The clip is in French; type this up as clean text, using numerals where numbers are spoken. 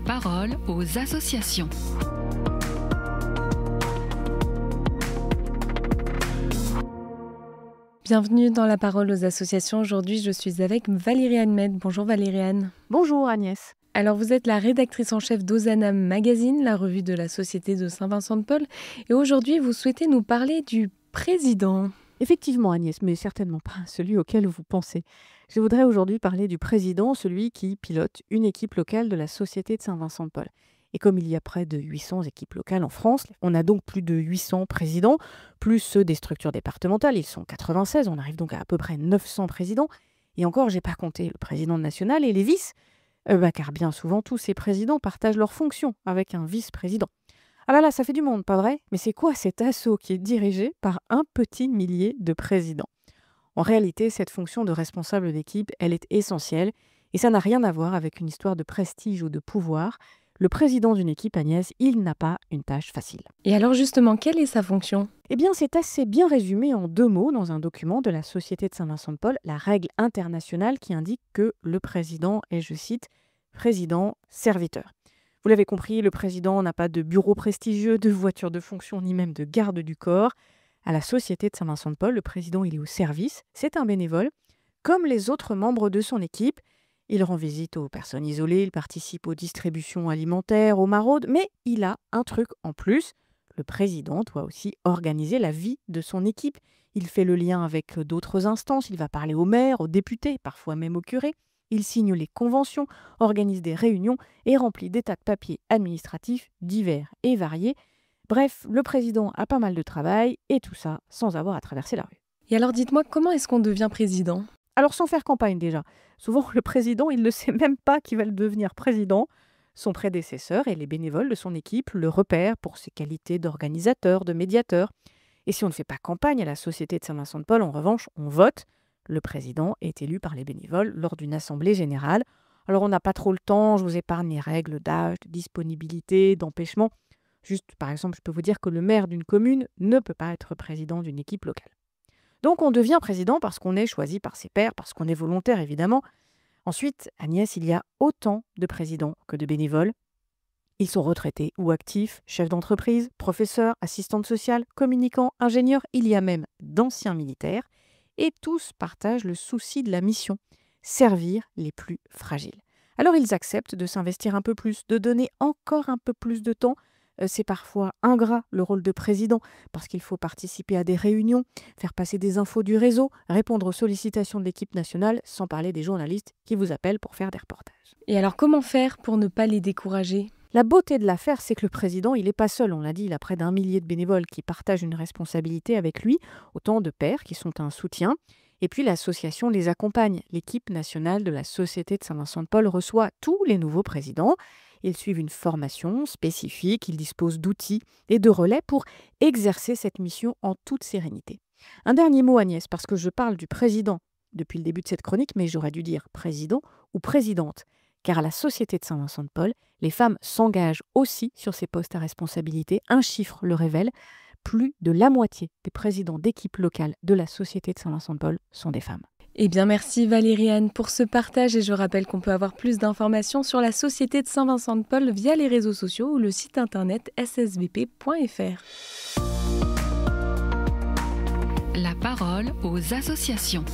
parole aux associations. Bienvenue dans la parole aux associations. Aujourd'hui, je suis avec Valériane Med. Bonjour Valériane. Bonjour Agnès. Alors, vous êtes la rédactrice en chef d'Hosanna Magazine, la revue de la Société de Saint-Vincent-de-Paul. Et aujourd'hui, vous souhaitez nous parler du président. Effectivement Agnès, mais certainement pas celui auquel vous pensez. Je voudrais aujourd'hui parler du président, celui qui pilote une équipe locale de la Société de Saint-Vincent-de-Paul. Et comme il y a près de 800 équipes locales en France, on a donc plus de 800 présidents, plus ceux des structures départementales, ils sont 96, on arrive donc à peu près 900 présidents. Et encore, j'ai pas compté le président national et les vices, car bien souvent, tous ces présidents partagent leurs fonctions avec un vice-président. Ah là, ça fait du monde, pas vrai? Mais c'est quoi cet assaut qui est dirigé par un petit millier de présidents? En réalité, cette fonction de responsable d'équipe, elle est essentielle et ça n'a rien à voir avec une histoire de prestige ou de pouvoir. Le président d'une équipe, Agnès, il n'a pas une tâche facile. Et alors justement, quelle est sa fonction? Eh bien, c'est assez bien résumé en 2 mots dans un document de la Société de Saint-Vincent-de-Paul, la règle internationale qui indique que le président est, je cite, président-serviteur. Vous l'avez compris, le président n'a pas de bureau prestigieux, de voiture de fonction, ni même de garde du corps. À la Société de Saint-Vincent-de-Paul, le président, il est au service, c'est un bénévole, comme les autres membres de son équipe. Il rend visite aux personnes isolées, il participe aux distributions alimentaires, aux maraudes, mais il a un truc en plus. Le président doit aussi organiser la vie de son équipe. Il fait le lien avec d'autres instances, il va parler aux maires, aux députés, parfois même aux curés. Il signe les conventions, organise des réunions et remplit des tas de papiers administratifs divers et variés. Bref, le président a pas mal de travail et tout ça sans avoir à traverser la rue. Et alors dites-moi, comment est-ce qu'on devient président? Alors sans faire campagne déjà. Souvent, le président, il ne sait même pas qu'il va le devenir président. Son prédécesseur et les bénévoles de son équipe le repèrent pour ses qualités d'organisateur, de médiateur. Et si on ne fait pas campagne à la Société de Saint-Vincent-de-Paul, en revanche, on vote. Le président est élu par les bénévoles lors d'une assemblée générale. Alors on n'a pas trop le temps, je vous épargne les règles d'âge, de disponibilité, d'empêchement. Juste, par exemple, je peux vous dire que le maire d'une commune ne peut pas être président d'une équipe locale. Donc on devient président parce qu'on est choisi par ses pairs, parce qu'on est volontaire évidemment. Ensuite, Agnès, il y a autant de présidents que de bénévoles. Ils sont retraités ou actifs, chefs d'entreprise, professeurs, assistantes sociales, communicants, ingénieurs, il y a même d'anciens militaires. Et tous partagent le souci de la mission, servir les plus fragiles. Alors ils acceptent de s'investir un peu plus, de donner encore un peu plus de temps. C'est parfois ingrat le rôle de président parce qu'il faut participer à des réunions, faire passer des infos du réseau, répondre aux sollicitations de l'équipe nationale, sans parler des journalistes qui vous appellent pour faire des reportages. Et alors comment faire pour ne pas les décourager? La beauté de l'affaire, c'est que le président, il n'est pas seul. On l'a dit, il a près d'1 millier de bénévoles qui partagent une responsabilité avec lui, autant de pairs qui sont un soutien. Et puis l'association les accompagne. L'équipe nationale de la Société de Saint-Vincent-de-Paul reçoit tous les nouveaux présidents. Ils suivent une formation spécifique, ils disposent d'outils et de relais pour exercer cette mission en toute sérénité. Un dernier mot Agnès, parce que je parle du président depuis le début de cette chronique, mais j'aurais dû dire président ou présidente. Car à la Société de Saint-Vincent-de-Paul, les femmes s'engagent aussi sur ces postes à responsabilité. Un chiffre le révèle, plus de la moitié des présidents d'équipes locales de la Société de Saint-Vincent-de-Paul sont des femmes. Eh bien merci Valériane pour ce partage et je rappelle qu'on peut avoir plus d'informations sur la Société de Saint-Vincent-de-Paul via les réseaux sociaux ou le site internet ssvp.fr. La parole aux associations.